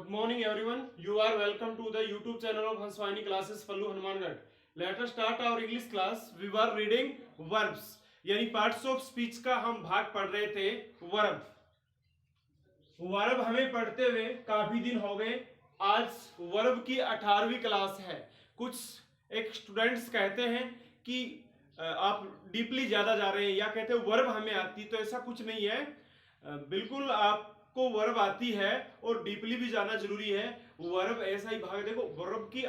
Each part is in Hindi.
Good morning everyone. You are welcome to the YouTube channel of Hanswani Classes Pallu Hanumangarh. Let us start our English class. We were reading verbs यानी पार्ट्स ऑफ स्पीच का हम भाग पढ़ रहे थे वर्ब। वर्ब हमें पढ़ते हुए काफी दिन हो गए। आज वर्ब की 18वीं क्लास है। कुछ एक स्टूडेंट्स कहते हैं कि आप डीपली ज्यादा जा रहे हैं या कहते हैं वर्ब हमें आती, तो ऐसा कुछ नहीं है। बिल्कुल आपको वर्ब आती है और डीपली भी जाना जरूरी है। वर्ब ऐसा ही भाग, देखो वर्ब की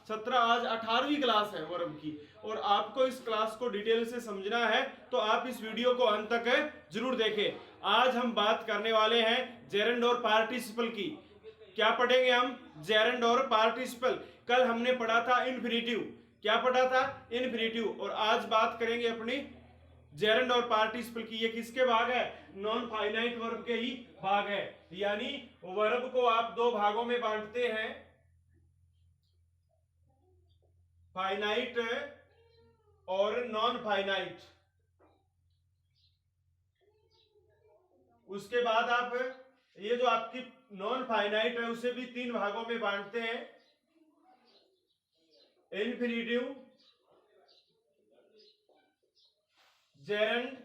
17 आज 18वीं क्लास है वर्ब की, और आपको इस क्लास को डिटेल से समझना है तो आप इस वीडियो को अंत तक जरूर देखें। आज हम बात करने वाले हैं जेरेंड और पार्टिसिपल की। क्या पढ़ेंगे हम? जेरेंड और पार्टिसिपल। कल हमने पढ़ा था इन्फिनिटिव। क्या पढ़ा था? इन्फिनिटिव। और आज बात करेंगे अपनी जेरेंड और पार्टिसिपल की। ये किसके भाग है? नॉन फाइनाइट वर्ब के ही भाग है। यानी वर्ब को आप दो भागों में बांटते हैं, फाइनाइट और नॉन फाइनाइट। उसके बाद आप ये जो आपकी नॉन फाइनाइट है उसे भी तीन भागों में बांटते हैं, इन्फिनिटिव, जेरेंड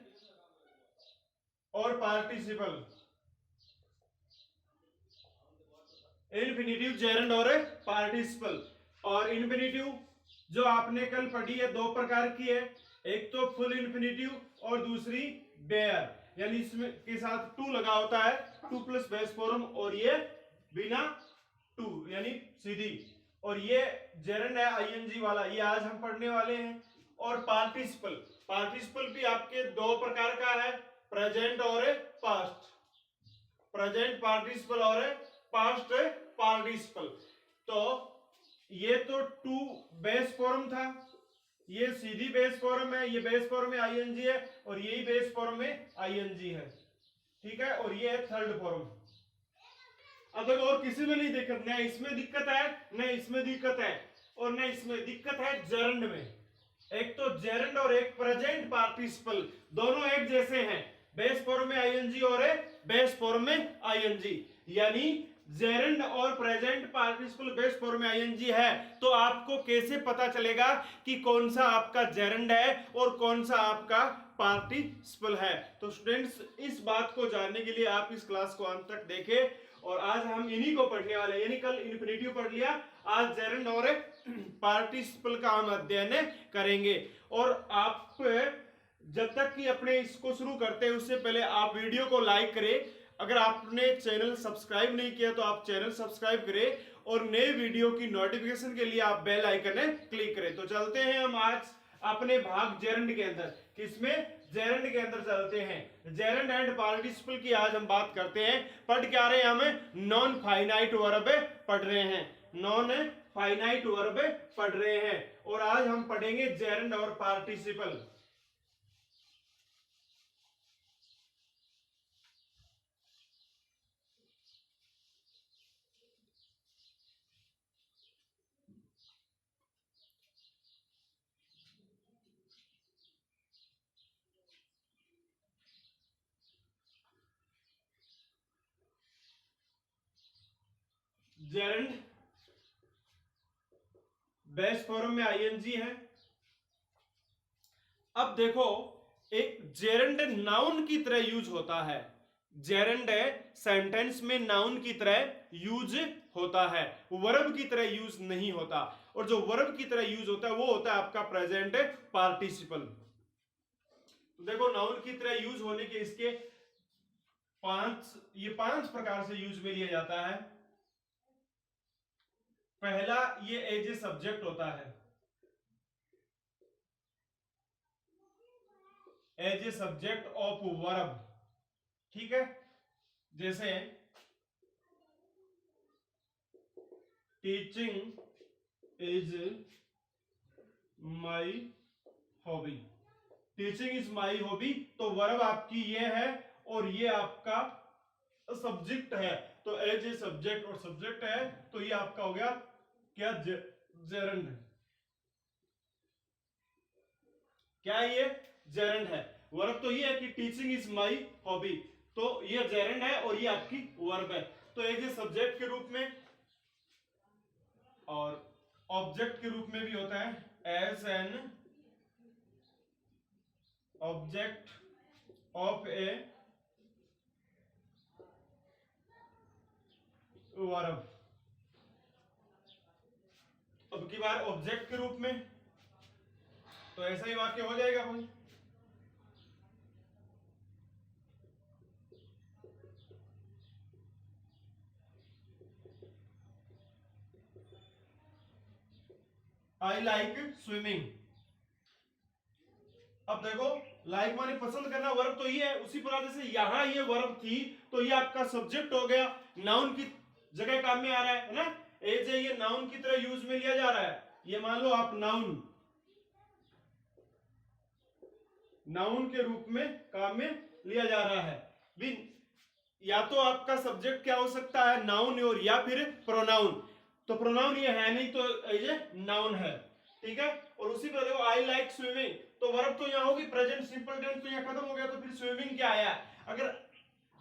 और पार्टिसिपल। इन्फिनिटिव, जेरेंड और पार्टिसिपल। और इन्फिनिटिव जो आपने कल पढ़ी है दो प्रकार की है, एक तो फुल इन्फिनिटिव और दूसरी बेयर, यानी इसमें के साथ टू लगा होता है, टू प्लस बेस फॉर्म, और ये बिना टू यानी सीधी। और ये जेरेंड है आईएनजी वाला, ये आज हम पढ़ने वाले हैं। और पार्टिसिपल, पार्टिसिपल भी आपके दो प्रकार का है, प्रेजेंट और पास्ट। प्रेजेंट पार्टिसिपल और पास्ट पार्टिसिपल। तो ये तो टू बेस फॉर्म था, ये सीधी बेस फॉर्म है, ये बेस फॉर्म में आईएनजी है और यही बेस फॉर्म में आईएनजी है, ठीक है। और ये है थर्ड फॉर्म। अगर और किसी में नहीं दिक्कत, न इसमें दिक्कत है, न इसमें दिक्कत है, और न इसमें दिक्कत है जेरेंड में। एक तो जेरेंड और एक प्रेजेंट पार्टिसिपल, दोनों एक जैसे हैं, बेस फॉर्म में आईएनजी और बेस फॉर्म में आईएनजी। यानी जेरेंड और प्रेजेंट पार्टिसिपल बेस फॉर्म में आईएनजी है, तो आपको कैसे पता चलेगा कि कौन सा आपका जेरेंड है और कौन सा आपका पार्टिसिपल है? तो स्टूडेंट्स, इस बात को जानने के लिए आप इस क्लास को अंत तक देखें। और आज हम इन्हीं को पढ़ने वाले हैं, यानी कल इन्फिनिटिव पढ़ लिया, आज जेरेंड और पार्टिसिपल का हम अध्ययन करेंगे। और आप जब तक कि अपने इसको शुरू करते हैं उससे पहले आप वीडियो को लाइक करें। अगर आपने चैनल सब्सक्राइब नहीं किया तो आप चैनल सब्सक्राइब करें, और नए वीडियो की नोटिफिकेशन के लिए आप बेल आइकन क्लिक करें। तो चलते हैं हम आज अपने भाग जेरेंड के अंदर। किसमें? जेरेंड के अंदर चलते हैं। जेरेंड एंड पार्टिसिपल की आज हम बात करते हैं। पढ़ क्या रहे हैं? हम नॉन फाइनाइट वर्ब पढ़ रहे हैं, नॉन फाइनाइट वर्ब पढ़ रहे हैं। और आज हम पढ़ेंगे जेरेंड और पार्टिसिपल। जेरेंड बेस फॉर्म में आईएनजी है। अब देखो, एक जेरेंड नाउन की तरह यूज होता है, जेरेंड सेंटेंस में नाउन की तरह यूज होता है, वर्ब की तरह यूज नहीं होता। और जो वर्ब की तरह यूज होता है वो होता है आपका प्रेजेंट पार्टिसिपल। देखो, नाउन की तरह यूज होने के इसके पांच प्रकार से यूज में लिया जाता है। पहला, ये एज ए सब्जेक्ट होता है, as a subject of verb, ठीक है। जैसे teaching is my hobby, teaching is my hobby, तो वर्ब आपकी ये है और ये आपका सब्जेक्ट है। तो एज ए सब्जेक्ट और सब्जेक्ट है, तो ये आपका हो गया क्या? जेरेंड है। क्या ये? जेरेंड है। वर्ब तो ये है कि टीचिंग इज माई हॉबी, तो ये जेरेंड है और ये आपकी वर्ब है। तो तो एज ए सब्जेक्ट के रूप में और ऑब्जेक्ट के रूप में भी होता है as an object of a verb. अब की बार ऑब्जेक्ट के रूप में तो ऐसा ही वाक्य हो जाएगा भाई। I like swimming. अब देखो लाइक माने पसंद करना, वर्ब तो ये है, उसी प्रकार से यहां ये वर्ब थी तो ये आपका सब्जेक्ट हो गया, नाउन की जगह काम में आ रहा है ना। एज ए ये नाउन की तरह यूज में लिया जा रहा है। ये मान लो आप नाउन के रूप में काम में लिया जा रहा है। या तो आपका सब्जेक्ट क्या हो सकता है, नाउन, और या फिर प्रोनाउन। तो प्रोनाउन ये है नहीं तो ये नाउन है, ठीक है। और उसी पर देखो आई लाइक स्विमिंग, तो वर्ब तो यहाँ होगी प्रेजेंट सिंपल टेंस, तो यहाँ खत्म हो गया, तो फिर स्विमिंग क्या आया। अगर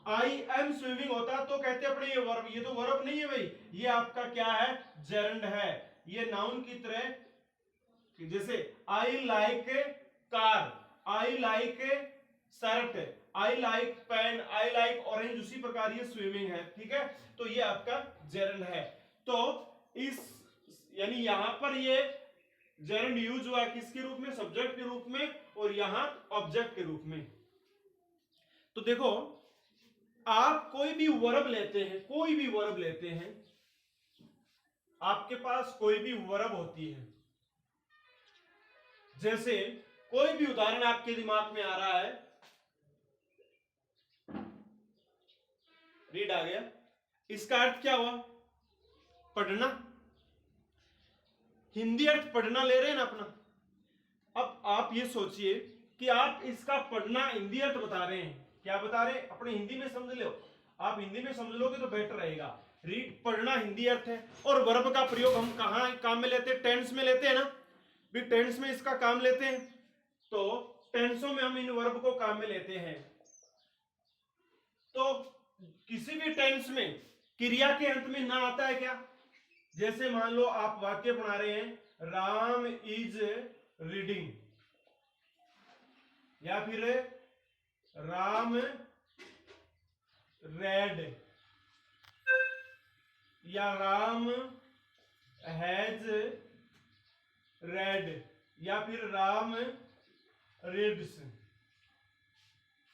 आई एम स्विमिंग होता तो कहते अपने ये वर्ब, ये तो वर्ब नहीं है भाई, ये आपका क्या है, जेरंड है। ये नाउन की तरह, जैसे I like car, I like shirt, I like pen, I like orange, उसी प्रकार ये स्विमिंग है, ठीक है। तो ये आपका जेरंड है। तो इस यानी यहां पर ये जेरंड यूज हुआ किसके रूप में, सब्जेक्ट के रूप में, और यहां ऑब्जेक्ट के रूप में। तो देखो आप कोई भी वर्ब लेते हैं, कोई भी वर्ब लेते हैं, आपके पास कोई भी वर्ब होती है, जैसे कोई भी उदाहरण आपके दिमाग में आ रहा है, रीड आ गया, इसका अर्थ क्या हुआ, पढ़ना। हिंदी अर्थ पढ़ना ले रहे हैं ना अपना। अब आप ये सोचिए कि आप इसका पढ़ना हिंदी अर्थ बता रहे हैं, क्या बता रहे हैं, अपने हिंदी में समझ लो। आप हिंदी में समझ लोगे तो बेटर रहेगा। रीड पढ़ना हिंदी अर्थ है, और वर्ब का प्रयोग हम कहां काम में लेते हैं, टेंस में लेते हैं ना, भी टेंस में इसका काम लेते हैं। तो टेंसों में हम इन वर्ब को काम में लेते हैं। तो किसी भी टेंस में क्रिया के अंत में ना आता है क्या, जैसे मान लो आप वाक्य बना रहे हैं, राम इज रीडिंग, या फिर राम रेड, या राम हैज रेड, या फिर राम रीड्स।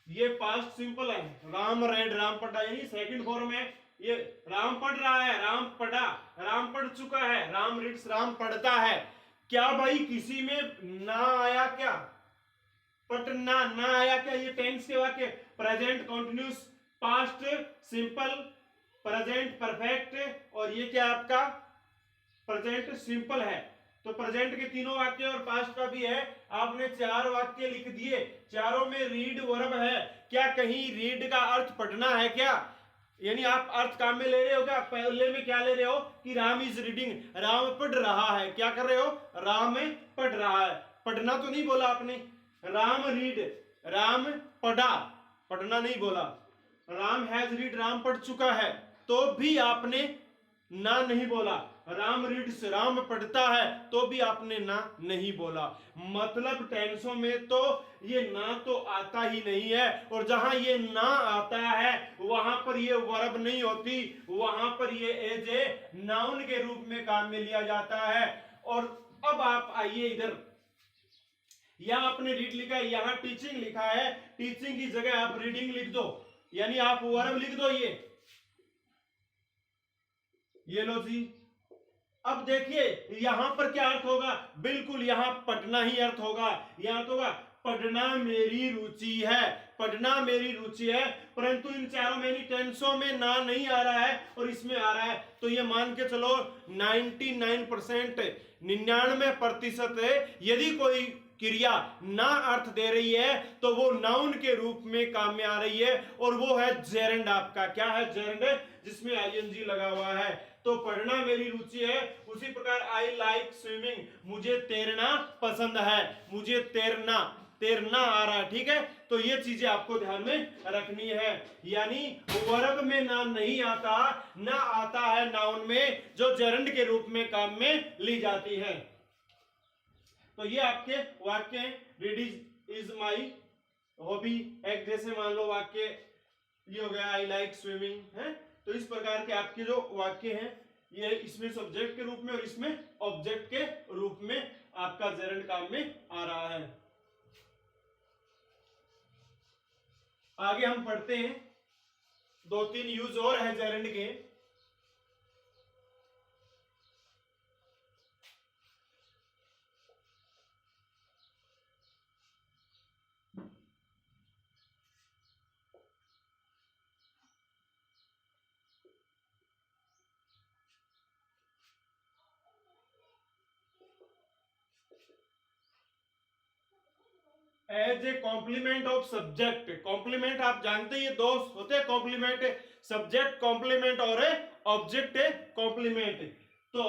ये पास्ट सिंपल है, राम रेड, राम पढ़ा, यानी सेकंड फॉर्म है। ये राम पढ़ रहा है, राम पढ़ा, राम पढ़ चुका है, राम रीड्स, राम पढ़ता है। क्या भाई किसी में ना आया क्या, पढ़ना ना आया क्या, ये टेंस के वाक्य, present continuous, past simple, present perfect, और ये क्या आपका प्रेजेंट सिंपल है। तो प्रेजेंट के तीनों वाक्य और पास्ट का भी है। आपने 4 वाक्य लिख दिए, चारों में रीड वर्ब है। क्या कहीं रीड का अर्थ पढ़ना है क्या, यानी आप अर्थ काम में ले रहे हो क्या, पहले में क्या ले रहे हो कि राम इज रीडिंग, राम पढ़ रहा है, क्या कर रहे हो, राम पढ़ रहा है, पढ़ना तो नहीं बोला आपने। राम रीड, राम पढ़ा, पढ़ना नहीं बोला। राम हैज रीड, राम पढ़ चुका है, तो भी आपने ना नहीं बोला। राम रीड्स, राम पढ़ता है, तो भी आपने ना नहीं बोला। मतलब टेंसों में तो ये ना तो आता ही नहीं है, और जहां ये ना आता है वहां पर ये वर्ब नहीं होती, वहां पर ये एज ए नाउन के रूप में काम में लिया जाता है। और अब आप आइए इधर, यहां आपने रीड लिखा है, यहां टीचिंग लिखा है, टीचिंग की जगह आप रीडिंग लिख दो, यानी आप वर्ब लिख दो। ये लो जी। अब देखिए यहां पर क्या अर्थ होगा, बिल्कुल यहां पढ़ना ही अर्थ होगा। यहां तो होगा पढ़ना मेरी रुचि है, पढ़ना मेरी रुचि है, परंतु इन चारों में टेंसों में ना नहीं आ रहा है और इसमें आ रहा है। तो ये मान के चलो 99%, 99% यदि कोई क्रिया ना अर्थ दे रही है तो वो नाउन के रूप में काम में आ रही है, और वो है जेरंड। आपका क्या है, जेरंड, जिसमें आईएनजी लगा हुआ है। तो पढ़ना मेरी रुचि है। उसी प्रकार आई लाइक स्विमिंग, मुझे तैरना पसंद है, मुझे तैरना तैरना आ रहा है, ठीक है। तो ये चीजें आपको ध्यान में रखनी है, यानी वर्ब में ना नहीं आता, ना आता है नाउन में, जो जेरंड के रूप में काम में ली जाती है। तो ये आपके वाक्य हैं। रीड इज माई हॉबी, एक जैसे मान लो वाक्य ये हो गया आई लाइक स्विमिंग, है। तो इस प्रकार के आपके जो वाक्य हैं ये इसमें सब्जेक्ट के रूप में और इसमें ऑब्जेक्ट के रूप में आपका जेरंड काम में आ रहा है। आगे हम पढ़ते हैं, 2-3 यूज और है जेरंड के। As a complement of subject, complement आप जानते ही दो होते हैं कॉम्प्लीमेंट, सब्जेक्ट कॉम्प्लीमेंट और ऑब्जेक्ट कॉम्प्लीमेंट। तो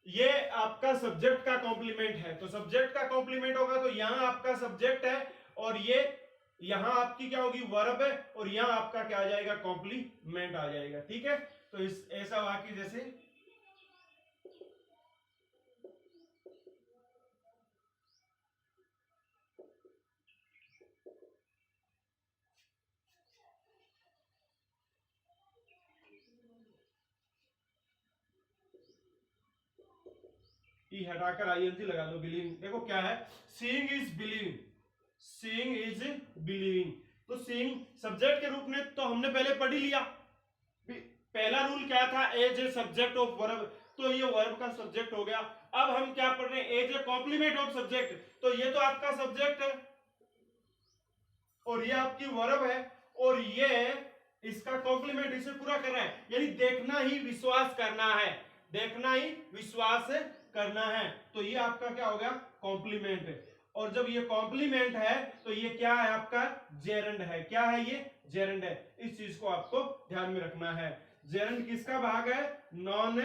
ये आपका सब्जेक्ट का कॉम्प्लीमेंट है, तो सब्जेक्ट का कॉम्प्लीमेंट होगा तो यहां आपका सब्जेक्ट है और ये यहां आपकी क्या होगी वर्ब है और यहां आपका क्या आ जाएगा कॉम्प्लीमेंट आ जाएगा, ठीक है। तो इस ऐसा वाक्य जैसे ई हटाकर आईएनजी लगा दो, बिलीविंग। देखो क्या है, seeing is believing, seeing is believing. तो सीइंग सब्जेक्ट के रूप में तो हमने पहले पढ़ ही लिया। पहला रूल क्या था, as a subject of verb, तो ये वर्ब का सब्जेक्ट हो गया। अब हम क्या पढ़ रहे हैं, as a complement of subject, तो ये तो आपका सब्जेक्ट है और ये आपकी वर्ब है और ये इसका कॉम्प्लीमेंट इसे पूरा कर रहा है, यानी देखना ही विश्वास करना है, देखना ही विश्वास करना है। तो ये आपका क्या हो गया कॉम्प्लीमेंट है। और जब ये कॉम्प्लीमेंट है तो ये क्या है आपका जेरंड है। क्या है ये जेरंड है, इस चीज को आपको ध्यान में रखना है। जेरंड किसका भाग है, नॉन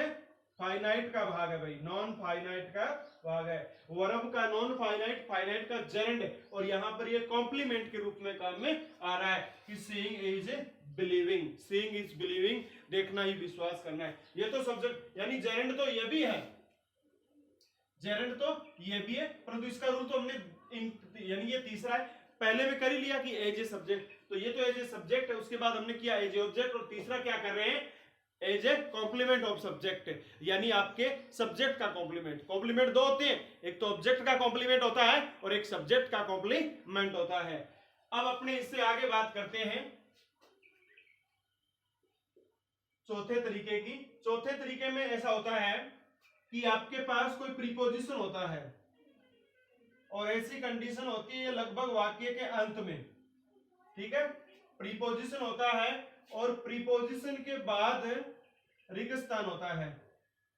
फाइनाइट का भाग है भाई, नॉन फाइनाइट का भाग है। वर्ब का नॉन फाइनाइट, फाइनाइट का जेरंड, और यहां पर ये कॉम्प्लीमेंट के रूप में काम में आ रहा है कि seeing is believing, seeing is believing, देखना ही विश्वास करना है। ये तो सब्जेक्ट यानी जेरंड तो ये भी है, जेरंड तो ये भी है, परंतु इसका रूल तो हमने यानी ये तीसरा है, पहले में कर ही लिया कि एज ए सब्जेक्ट, तो ये तो एज ए सब्जेक्ट है, उसके बाद हमने किया एज ए ऑब्जेक्ट, और तीसरा क्या कर रहे हैं as a complement of subject, यानी आपके सब्जेक्ट का कॉम्प्लीमेंट। कॉम्प्लीमेंट दो होते हैं, एक तो ऑब्जेक्ट का कॉम्प्लीमेंट होता है और एक सब्जेक्ट का कॉम्प्लीमेंट होता है। अब अपने इससे आगे बात करते हैं चौथे तरीके की। चौथे तरीके में ऐसा होता है कि आपके पास कोई प्रीपोजिशन होता है और ऐसी कंडीशन होती है लगभग वाक्य के अंत में, ठीक है। प्रीपोजिशन होता है और प्रीपोजिशन के बाद रिक्त स्थान होता है,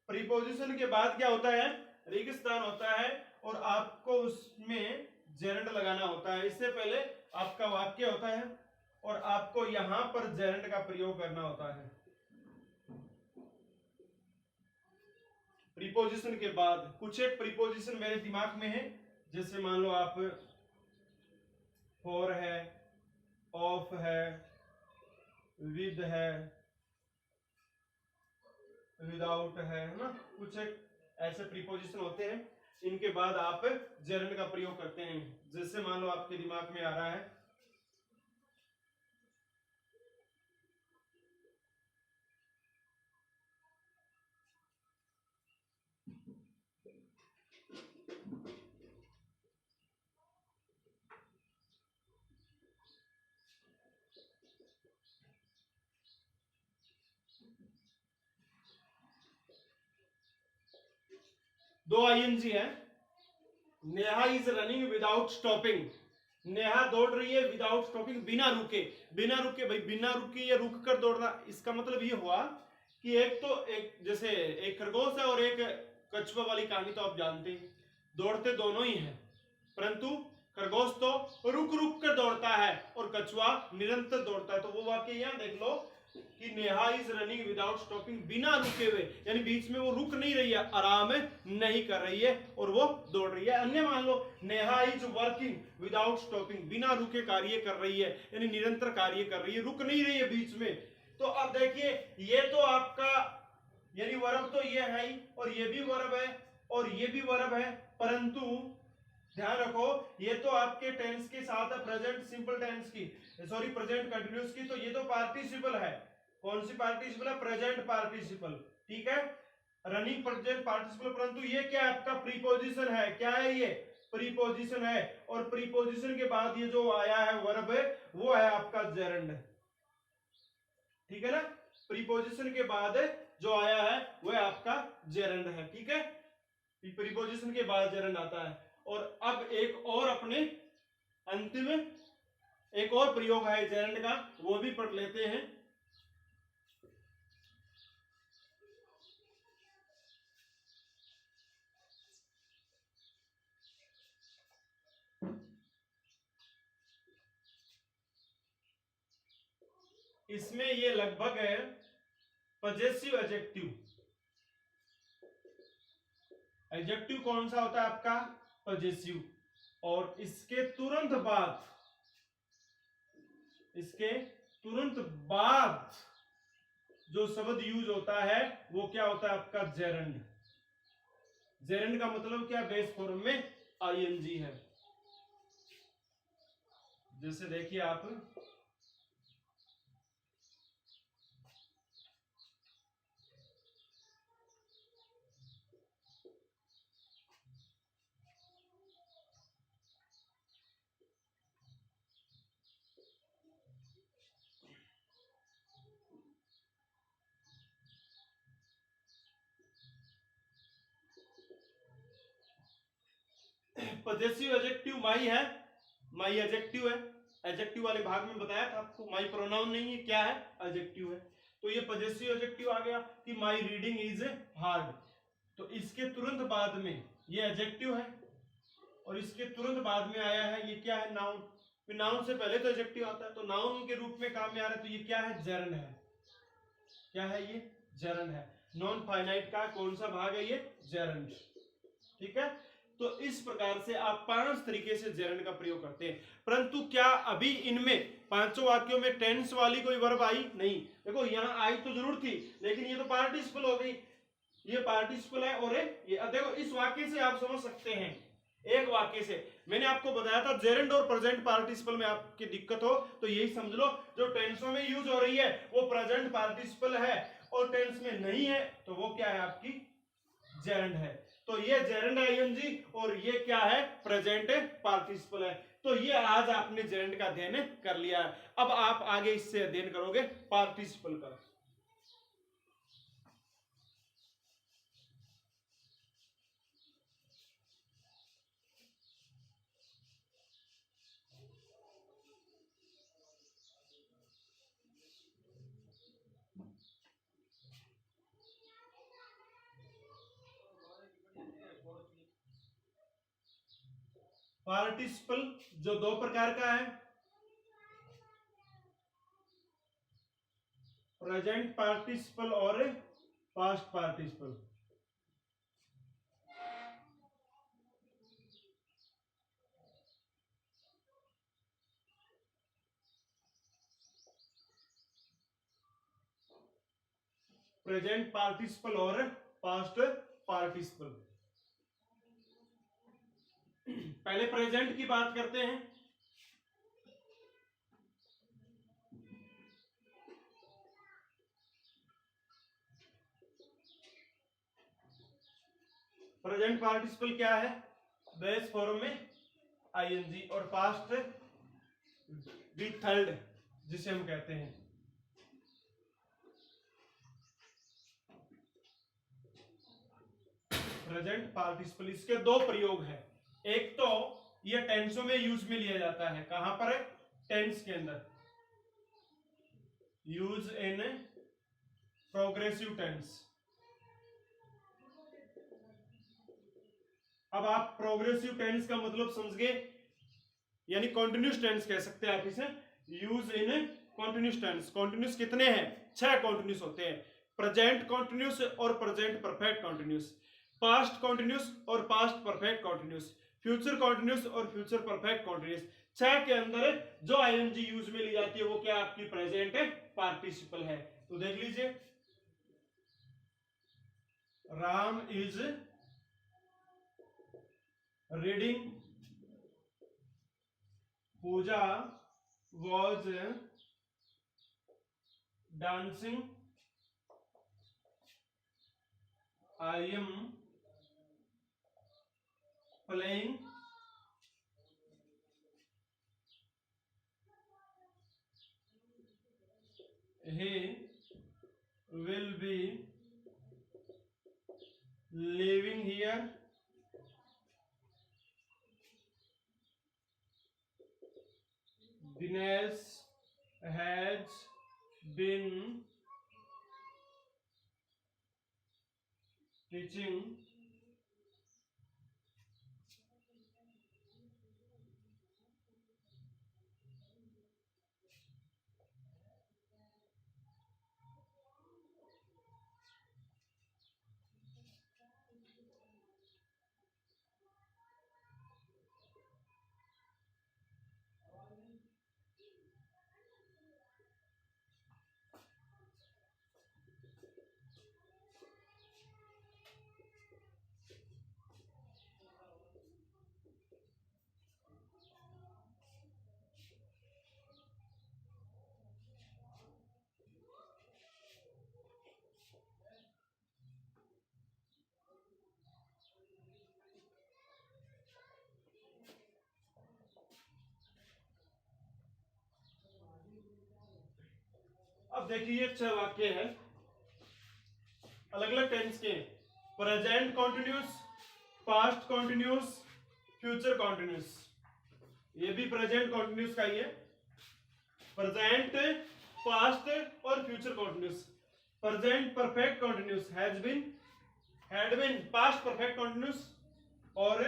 प्रीपोजिशन के बाद क्या होता है रिक्त स्थान होता है, और आपको उसमें जेरंड लगाना होता है। इससे पहले आपका वाक्य होता है और आपको यहां पर जेरंड का प्रयोग करना होता है। प्रीपोजिशन के बाद कुछ एक प्रीपोजिशन मेरे दिमाग में है, जैसे मान लो आप फॉर है, ऑफ है, विद है, विदाउट है ना, कुछ एक ऐसे प्रीपोजिशन होते हैं, इनके बाद आप जेरंड का प्रयोग करते हैं। जैसे मान लो आपके दिमाग में आ रहा है दो आईएनजी है, Neha is running without stopping, Neha दौड़ रही है विदाउट स्टॉपिंग, बिना रुके। बिना रुके भाई, बिना रुके या रुक कर दौड़ना, इसका मतलब ये हुआ कि एक तो एक जैसे एक खरगोश है और एक कछुआ वाली कहानी तो आप जानते हैं, दौड़ते दोनों ही हैं, परंतु खरगोश तो रुक रुक कर दौड़ता है और कछुआ निरंतर दौड़ता है। तो वो वाक्य यहां देख लो कि Neha is running without stopping, बिना रुके हुए, यानी बीच में वो रुक नहीं रही है, आराम नहीं कर रही है और वो दौड़ रही है। अन्य मान लो Neha is working without stopping, बिना रुके कार्य कर रही है, यानी निरंतर कार्य कर रही है, रुक नहीं रही है बीच में। तो अब देखिए ये तो आपका यानी वर्ब तो ये है ही, और ये भी वर्ब है और ये भी वर्ब है, परंतु ध्यान रखो ये तो आपके टेंस के साथ है, प्रेजेंट सिंपल टेंस की, सॉरी प्रेजेंट कंटिन्यूअस की, तो ये तो पार्टिसिपल है। कौन सी पार्टिसिपल है? प्रेजेंट पार्टिसिपल, ठीक है, रनिंग प्रेजेंट पार्टिसिपल, परंतु ये क्या आपका प्रीपोजिशन है, क्या है ये? प्रीपोजिशन है, और प्रीपोजिशन के बाद ये जो आया है वर्ब है वो है आपका जेरंड, ठीक है ना, प्रीपोजिशन के बाद जो आया है वो है आपका जेरंड है, ठीक है, प्रीपोजिशन के बाद जेरंड आता है। और अब एक और अपने अंतिम एक और प्रयोग है जेरंड का, वो भी पढ़ लेते हैं। इसमें ये लगभग है पजेसिव एडजेक्टिव। एडजेक्टिव कौन सा होता है आपका? पजेसिव। और इसके तुरंत बाद जो शब्द यूज होता है वो क्या होता है आपका? जेरंड। जेरंड का मतलब क्या? बेस फॉर्म में आईएनजी है। जैसे देखिए आप पजेसिव एडजेक्टिव माई है, माई एडजेक्टिव है, एडजेक्टिव वाले भाग में बताया था आपको, माई प्रोनाउन नहीं है, क्या है? एडजेक्टिव है। तो ये पजेसिव एडजेक्टिव आ गया कि माई रीडिंग इज हार्ड, तो इसके तुरंत बाद में ये एडजेक्टिव है, और इसके तुरंत बाद में आया है ये क्या है? नाउन। नाउन से पहले तो एडजेक्टिव आता है, तो नाउन के रूप में काम में आ रहा है, तो ये क्या है? जेरंड है। क्या है ये? जेरंड है। नॉन फाइनाइट का कौन सा भाग है? ये जेरंड, ठीक है। तो इस प्रकार से आप 5 तरीके से जेरंड का प्रयोग करते हैं, परंतु क्या अभी इनमें पांचों वाक्यों में टेंस वाली कोई वर्ब आई? नहीं। देखो यहाँ आई तो जरूर थी, लेकिन ये तो पार्टिसिपल हो गई, ये पार्टिसिपल है, और ये देखो इस वाक्य से आप समझ सकते हैं, एक वाक्य से मैंने आपको बताया था जेरंड और प्रेजेंट पार्टिसिपल में आपकी दिक्कत हो तो यही समझ लो, जो टेंसों में यूज हो रही है वो प्रेजेंट पार्टिसिपल है, और टेंस में नहीं है तो वो क्या है? आपकी जेरंड है। तो ये जेरंड आईएनजी और ये क्या है? प्रेजेंट पार्टिसिपल है। तो ये आज आपने जेरंड का अध्ययन कर लिया है। अब आप आगे इससे अध्ययन करोगे पार्टिसिपल का। पार्टिसिपल जो 2 प्रकार का है, प्रेजेंट पार्टिसिपल और पास्ट पार्टिसिपल। प्रेजेंट पार्टिसिपल और पास्ट पार्टिसिपल। पहले प्रेजेंट की बात करते हैं। प्रेजेंट पार्टिसिपल क्या है? बेस फॉर्म में आईएनजी, और पास्ट विद थर्ड जिसे हम कहते हैं। प्रेजेंट पार्टिसिपल, इसके 2 प्रयोग हैं। एक तो ये टेंसों में यूज में लिया जाता है, कहां पर? टेंस के अंदर, यूज इन प्रोग्रेसिव टेंस। अब आप प्रोग्रेसिव टेंस का मतलब समझ गए, यानी कंटिन्यूअस टेंस कह सकते हैं आप इसे, use in continuous tense. Continuous कितने हैं? 6 कॉन्टिन्यूस होते हैं। प्रेजेंट कॉन्टिन्यूस और present perfect continuous, past continuous और past perfect continuous, future continuous और फ्यूचर परफेक्ट कॉन्टिन्यूस। 6 के अंदर जो आईएनजी यूज में ली जाती है वो क्या आपकी प्रेजेंट पार्टिसिपल है। तो देख लीजिए, Ram is reading, Pooja was dancing, I am playing, he will be living here, Dinesh has been teaching, अब देखिए ये 6 वाक्य है अलग अलग टेंस के। Present continuous, past continuous, future continuous. ये भी प्रेजेंट कॉन्टिन्यूस का ही है। प्रेजेंट, पास्ट और future continuous. Present perfect continuous has been, had been past perfect continuous, और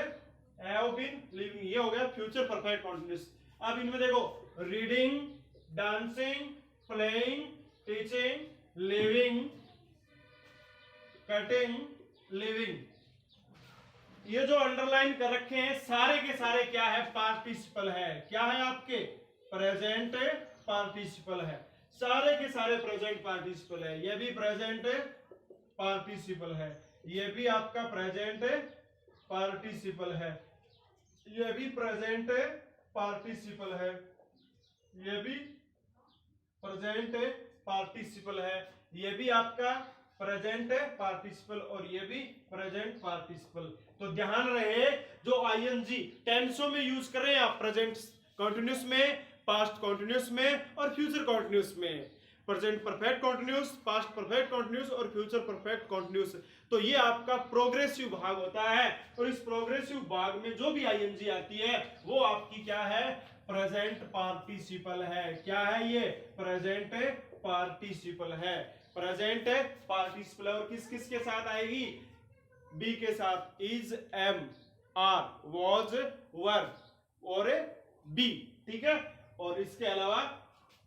हैव बीन, लिविंग, ये हो गया फ्यूचर परफेक्ट कॉन्टिन्यूस। अब इनमें देखो, reading, dancing, playing, teaching, living, cutting, living, ये जो अंडरलाइन कर रखे हैं सारे के सारे क्या है? पार्टिसिपल है। क्या है आपके? प्रेजेंट पार्टिसिपल है। सारे के सारे प्रेजेंट पार्टिसिपल है। ये भी प्रेजेंट पार्टिसिपल है, ये भी आपका प्रेजेंट पार्टिसिपल है, ये भी प्रेजेंट पार्टिसिपल है, ये भी प्रेजेंट पार्टिसिपल है, ये भी आपका प्रेजेंट पार्टिसिपल, और ये भी प्रेजेंट पार्टिसिपल। तो ध्यान रहे, जो आईएनजी टेंसों में यूज कर रहे हैं आप, प्रेजेंट कॉन्टिन्यूस में, पास्ट कॉन्टिन्यूस में और फ्यूचर कॉन्टिन्यूस में। Present perfect continuous, past perfect continuous और फ्यूचर परफेक्ट कॉन्टिन्यूस। तो ये आपका प्रोग्रेसिव भाग होता है, और इस प्रोग्रेसिव भाग में जो भी आईएनजी आती है वो आपकी क्या है? प्रेजेंट पार्टिसिपल है। क्या है ये? प्रेजेंट पार्टिसिपल है। प्रेजेंट पार्टिसिपल, और किस किस के साथ आएगी? बी के साथ, इज, एम, आर, वॉज, वर और बी, ठीक है। और इसके अलावा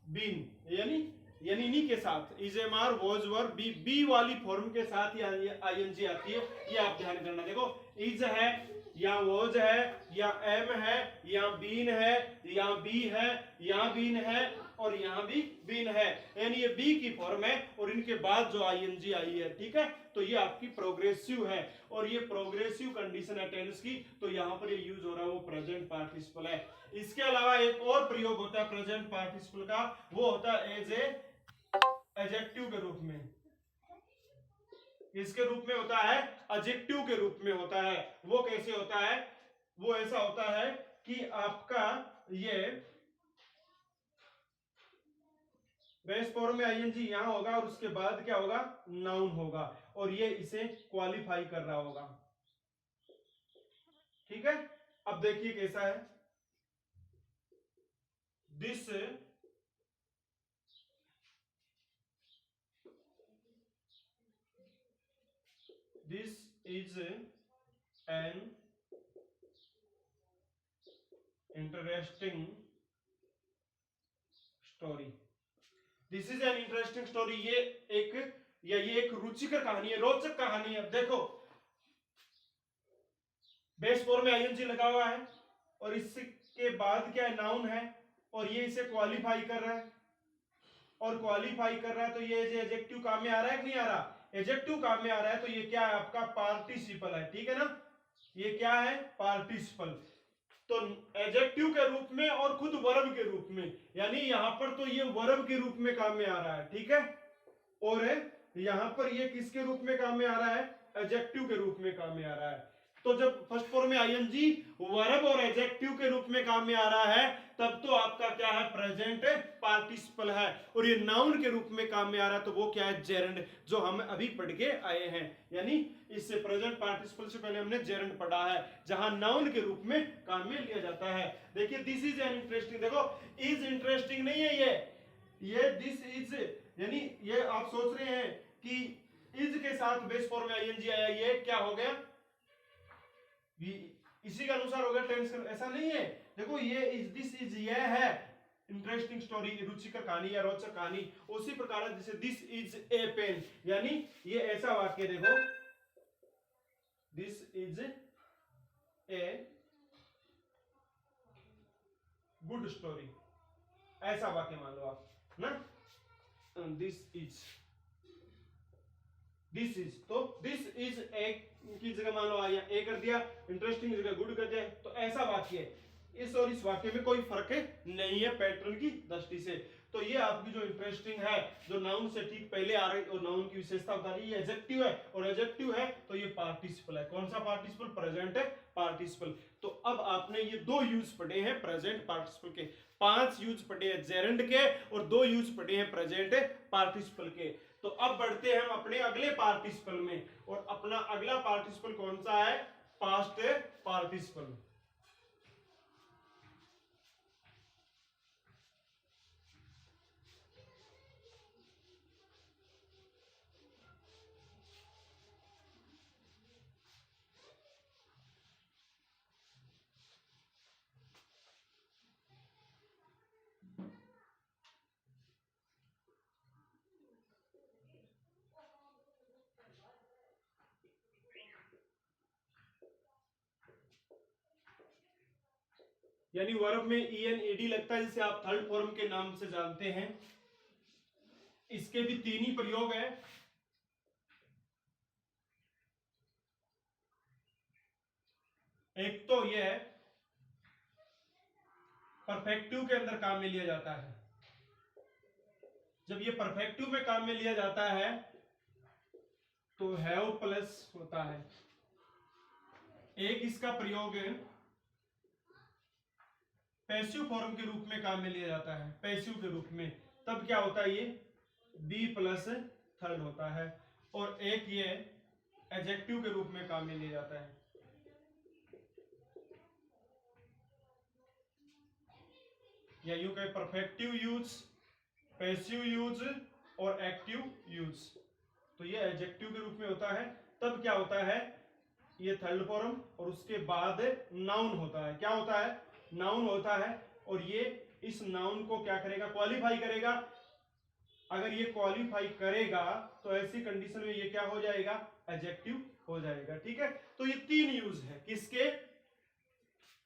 बीन, यानी नी के साथ, is, am, are, was, were, be, be वाली फॉर्म के साथ ही आईएनजी आती है। ये आप ध्यान करना। देखो, इज है या वॉज है या एम है या बीन है या बी है या बीन है और यहाँ भी बीन है, यानी ये बी की फॉर्म है और इनके बाद जो आईएनजी आई है, ठीक है। तो ये आपकी प्रोग्रेसिव है, और ये प्रोग्रेसिव कंडीशन है टेंस की, तो यहाँ पर ये यूज हो रहा है वो प्रेजेंट पार्टिसिपल है। इसके अलावा एक और प्रयोग होता है प्रेजेंट पार्टिसिपल का, वो होता है एज ए एडजेक्टिव के रूप में। किसके रूप में होता है? एडजेक्टिव के रूप में होता है। वो कैसे होता है? वो ऐसा होता है कि आपका ये बेस फॉर्म में आईएनजी यहां होगा और उसके बाद क्या होगा? नाउन होगा, और ये इसे क्वालिफाई कर रहा होगा, ठीक है। अब देखिए कैसा है, this is an interesting story. This is an interesting story. ये एक रुचिकर कहानी है, रोचक कहानी है। देखो बेस फॉर्म में आईएनजी लगा हुआ है और इसके बाद क्या है, नाउन है, और ये इसे क्वालिफाई कर रहा है, और क्वालिफाई कर रहा है तो ये एडजेक्टिव काम में आ रहा है कि नहीं आ रहा? एडजेक्टिव काम में आ रहा है तो ये क्या है, आपका पार्टिसिपल है, ठीक है ना। ये क्या है, पार्टिसिपल। तो एडजेक्टिव के रूप में और खुद वर्ब के रूप में, यानी यहां पर तो ये वर्ब के रूप में काम में आ रहा है, ठीक है, और यहां पर ये किसके रूप में काम में आ रहा है, एडजेक्टिव के रूप में काम में आ रहा है। तो जब फर्स्ट फॉर्म में आईएनजी वर्ब और एडजेक्टिव के रूप में काम में आ रहा है, तब तो आपका क्या है, प्रेजेंट पार्टिसिपल है। और ये नाउन के रूप में काम में आ रहा है तो वो क्या है, जेरंड, जो हम अभी पढ़ के आए हैं। यानी इससे प्रेजेंट पार्टिसिपल से पहले हमने जेरंड पढ़ा है, जहां नाउन के रूप में काम में लिया जाता है। देखिए दिस इज एन इंटरेस्टिंग, देखो इज इंटरेस्टिंग नहीं है ये दिस इज, यानी ये आप सोच रहे हैं कि इज के साथ बेस फॉर्म में आईएनजी आया, ये क्या हो गया, इसी के अनुसार हो गया टेंस, ऐसा नहीं है। देखो ये इज, दिस इज, ये है इंटरेस्टिंग स्टोरी, रुचिकर कहानी या रोचक कहानी। उसी प्रकार जैसे दिस इज ए पेन, यानी ये ऐसा वाक्य, देखो this is a good story, ऐसा वाक्य मान लो आप ना, दिस इज, तो दिस इज एक की जगह मान लो आया ए कर दिया, इंटरेस्टिंग जगह गुड कर दिया, तो ऐसा वाक्य है। इस और इस वाक्य में कोई फर्क नहीं है पैटर्न की दृष्टि से। तो ये आपकी जो इंटरेस्टिंग है, जो नाउन से ठीक पहले आ रही और नाउन की विशेषता बता रही है, एडजेक्टिव है, और एडजेक्टिव है तो ये पार्टिसिपल है। कौन सा पार्टिसिपल, प्रेजेंट पार्टिसिपल। तो अब आपने ये दो यूज पढ़े हैं प्रेजेंट पार्टिसिपल के, 5 यूज पढ़े हैं जेरंड के, और 2 यूज पढ़े हैं प्रेजेंट पार्टिसिपल के। तो अब बढ़ते हैं हम अपने अगले पार्टिसिपल में, और अपना अगला पार्टिसिपल कौन सा है, पास्ट पार्टिसिपल। यानी वर्ब में en ed लगता है, जिसे आप थर्ड फॉर्म के नाम से जानते हैं। इसके भी 3 ही प्रयोग है। एक तो यह है परफेक्टिव के अंदर काम में लिया जाता है। जब ये परफेक्टिव में काम में लिया जाता है तो हैव प्लस होता है। एक इसका प्रयोग पैसिव फॉर्म के रूप में काम में लिया जाता है, पैसिव के रूप में, तब क्या होता है, ये बी प्लस थर्ड होता है। और एक ये एडजेक्टिव के रूप में काम में लिया जाता है। या यूं कहे परफेक्टिव यूज, पैसिव यूज और एक्टिव यूज। तो ये एडजेक्टिव के रूप में होता है। तब क्या होता है, ये थर्ड फॉर्म, और उसके बाद नाउन होता है। क्या होता है, नाउन होता है, और ये इस नाउन को क्या करेगा, क्वालिफाई करेगा। अगर ये क्वालिफाई करेगा तो ऐसी कंडीशन में ये क्या हो जाएगा, एडजेक्टिव हो जाएगा, ठीक है। तो ये 3 यूज है किसके,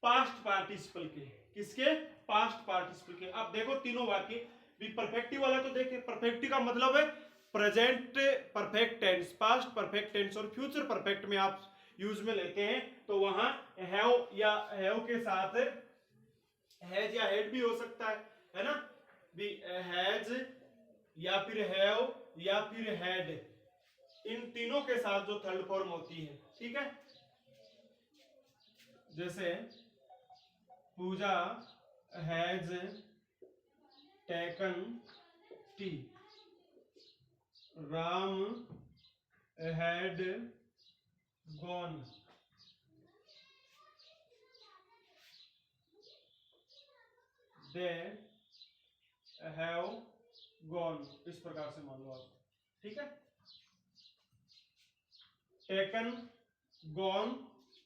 पास्ट पार्टिसिपल के, किसके, पास्ट पार्टिसिपल के। अब देखो तीनों वाक्य भी परफेक्टिव वाला, तो देखिए परफेक्टिव का मतलब है present perfect tense, past perfect tense, और फ्यूचर परफेक्ट में आप यूज में लेते हैं तो वहां हैव या हैव के साथ हैज या हैड भी हो सकता है ना, भी हैज या फिर हैव या फिर हैड, इन तीनों के साथ जो थर्ड फॉर्म होती है, ठीक है। जैसे Puja has taken tea, Ram had gone, they have gone, इस प्रकार से मान लो आप, ठीक है। टेकन, गॉन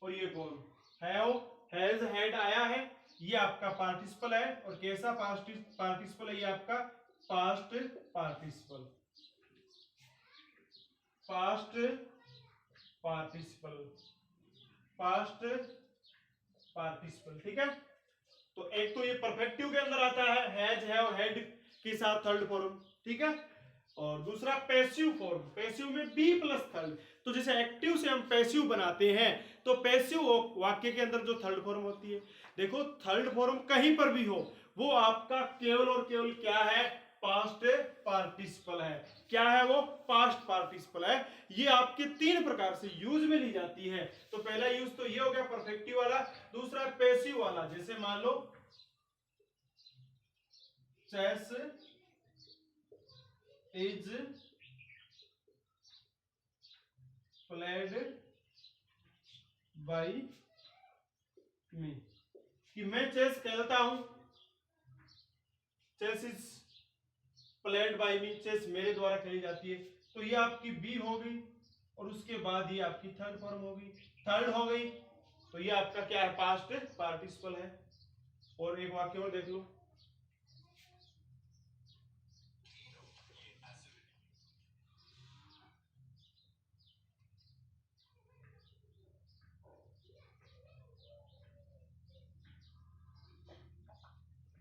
और ये गॉन, हैव, हैज, हैड आया है, ये आपका पार्टिसिपल है। और कैसा पार्टिसिपल है, ये आपका past participle, past participle, past participle, ठीक है। तो एक तो ये परफेक्टिव के अंदर आता है, हैज, हैव, हैड के साथ थर्ड फॉर्म, ठीक है। और दूसरा पैसिव फॉर्म, पैसिव में बी प्लस थर्ड। तो जैसे एक्टिव से हम पैसिव बनाते हैं, तो पैसिव वाक्य के अंदर जो थर्ड फॉर्म होती है, देखो थर्ड फॉर्म कहीं पर भी हो, वो आपका केवल और केवल क्या है, पास्ट पार्टिसिपल है। क्या है वो, पास्ट पार्टिसिपल है। ये आपके तीन प्रकार से यूज में ली जाती है। तो पहला यूज तो ये हो गया परफेक्टिव वाला, दूसरा पैसिव वाला, जैसे मान लो chess is played by me, कि मैं चेस खेलता हूं, chess is played by me, chess मेरे द्वारा खेली जाती है। तो ये आपकी बी हो गई, और उसके बाद ये आपकी थर्ड फॉर्म हो गई, थर्ड हो गई। तो ये आपका क्या है, पास्ट पार्टिसिपल है। और एक वाक्य और देख लो,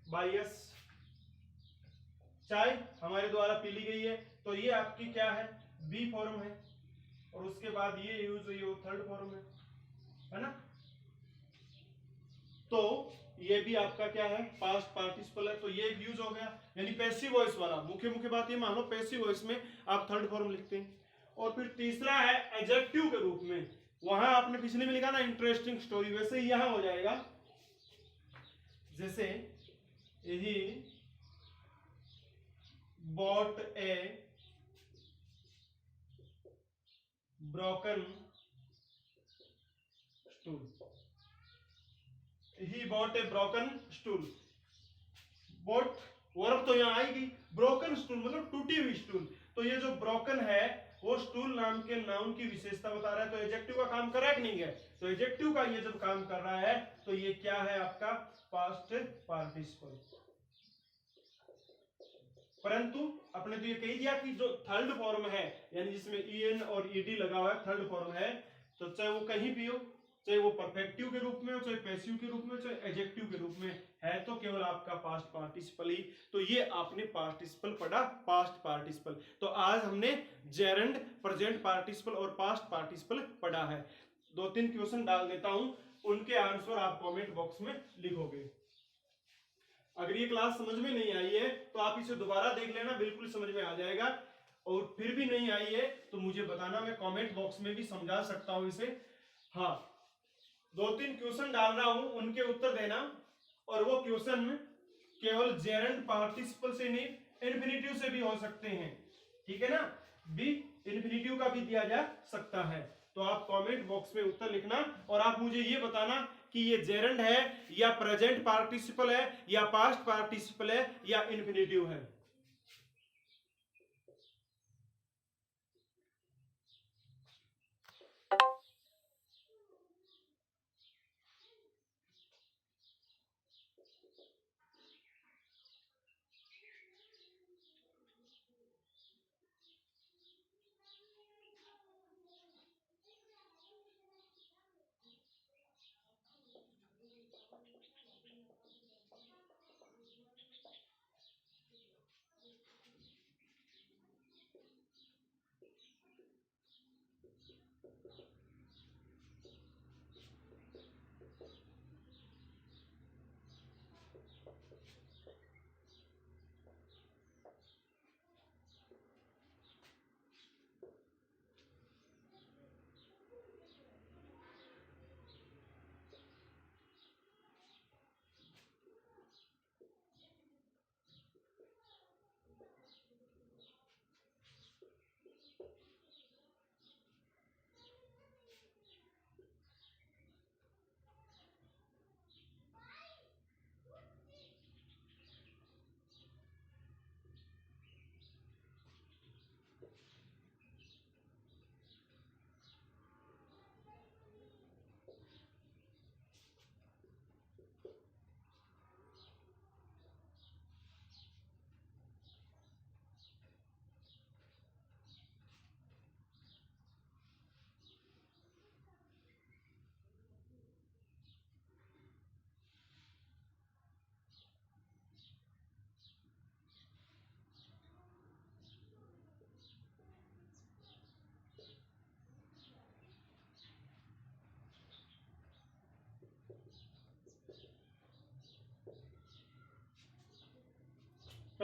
बायस, चाय हमारे द्वारा पी ली गई है। तो ये आपकी क्या है, बी फॉर्म है। और उसके बाद ये यूज हुई, वो थर्ड फॉर्म है ना। तो ये भी आपका क्या है, पास्ट पार्टिसिपल है। तो ये यूज हो गया, यानी पैसिव वॉइस वाला। मुख्य मुख्य बात ये मान लो, पैसिव वॉइस में आप थर्ड फॉर्म लिखते हैं। और फिर तीसरा है एडजेक्टिव के रूप में। वहां आपने पिछले में लिखा ना इंटरेस्टिंग स्टोरी, वैसे ही यहां हो जाएगा। जैसे ही bought a broken stool, he bought a broken stool। bought verb तो यहाँ आएगी, ब्रोकन स्टूल मतलब टूटी हुई स्टूल। तो ये जो ब्रोकन है वो स्टूल नाम के नाउन की विशेषता बता रहा है। तो एडजेक्टिव का काम कर रहा है कि नहीं है, तो एडजेक्टिव का ये जब काम कर रहा है तो ये क्या है आपका, पास्ट पार्टिसिपल। परंतु अपने तो ये कही दिया कि जो थर्ड फॉर्म है, यानी जिसमें ईएन और ईडी लगा हुआ है, थर्ड फॉर्म है, तो चाहे वो कहीं भी हो, चाहे वो परफेक्टिव के रूप में हो, चाहे पैसिव के रूप में, चाहे एडजेक्टिव के रूप में है, तो केवल आपका पास्ट पार्टिसिपल ही। तो ये आपने पार्टिसिपल पढ़ा, पास्ट पार्टिसिपल। तो आज हमने जेरेंड, प्रेजेंट पार्टिसिपल और पास्ट पार्टिसिपल पढ़ा है। दो तीन क्वेश्चन डाल देता हूं, उनके आंसर आप कमेंट बॉक्स में लिखोगे। अगर ये क्लास समझ में नहीं आई है तो आप इसे दोबारा देख लेना, बिल्कुल समझ में आ जाएगा। और फिर भी नहीं आई है तो मुझे बताना, मैं कमेंट बॉक्स में भी समझा सकता हूं इसे। हाँ, दो तीन क्वेश्चन डाल रहा हूं, उनके उत्तर देना। और वो क्वेश्चन केवल जेरेंड पार्टिसिपल से नहीं, इन्फिनिटिव से भी हो सकते हैं, ठीक है ना। बी इन्फिनिटिव का भी दिया जा सकता है। तो आप कमेंट बॉक्स में उत्तर लिखना, और आप मुझे ये बताना कि ये जेरेंड है, या प्रेजेंट पार्टिसिपल है, या पास्ट पार्टिसिपल है, या इन्फिनिटिव है।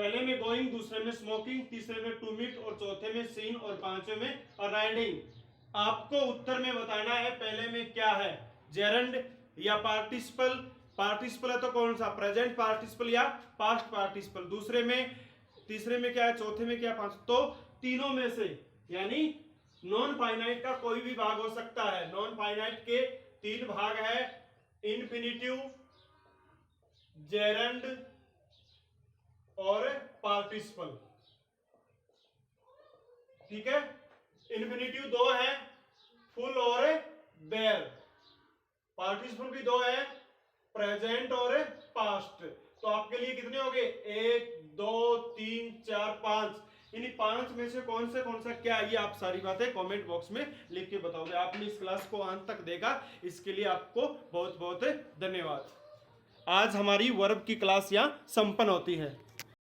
पहले में गोइंग, दूसरे में स्मोकिंग, तीसरे में टू मीट और चौथे में सीन और पांचवे में राइडिंग। आपको उत्तर में बताना है पहले में क्या है, जेरंड या पार्टिसिपल। पार्टिसिपल है तो कौन सा, प्रेजेंट पार्टिसिपल या पास्ट पार्टिसिपल। दूसरे में, तीसरे में क्या है, चौथे में क्या, पांच। तो तीनों में से यानी नॉन फाइनाइट का कोई भी भाग हो सकता है। नॉन फाइनाइट के तीन भाग है, इन्फिनिटिव, जेरंड और पार्टिसिपल। ठीक है, इन्फिनिटिव दो है, फुल और बेयर। पार्टिसिपल भी दो है, प्रेजेंट और पास्ट। तो आपके लिए कितने हो गए, 1 2 3 4 5। इन 5 में से कौन सा क्या है, ये आप सारी बातें कमेंट बॉक्स में लिख के बताओगे। आपने इस क्लास को अंत तक देखा, इसके लिए आपको बहुत बहुत धन्यवाद। आज हमारी वर्ब की क्लास यहाँ संपन्न होती है।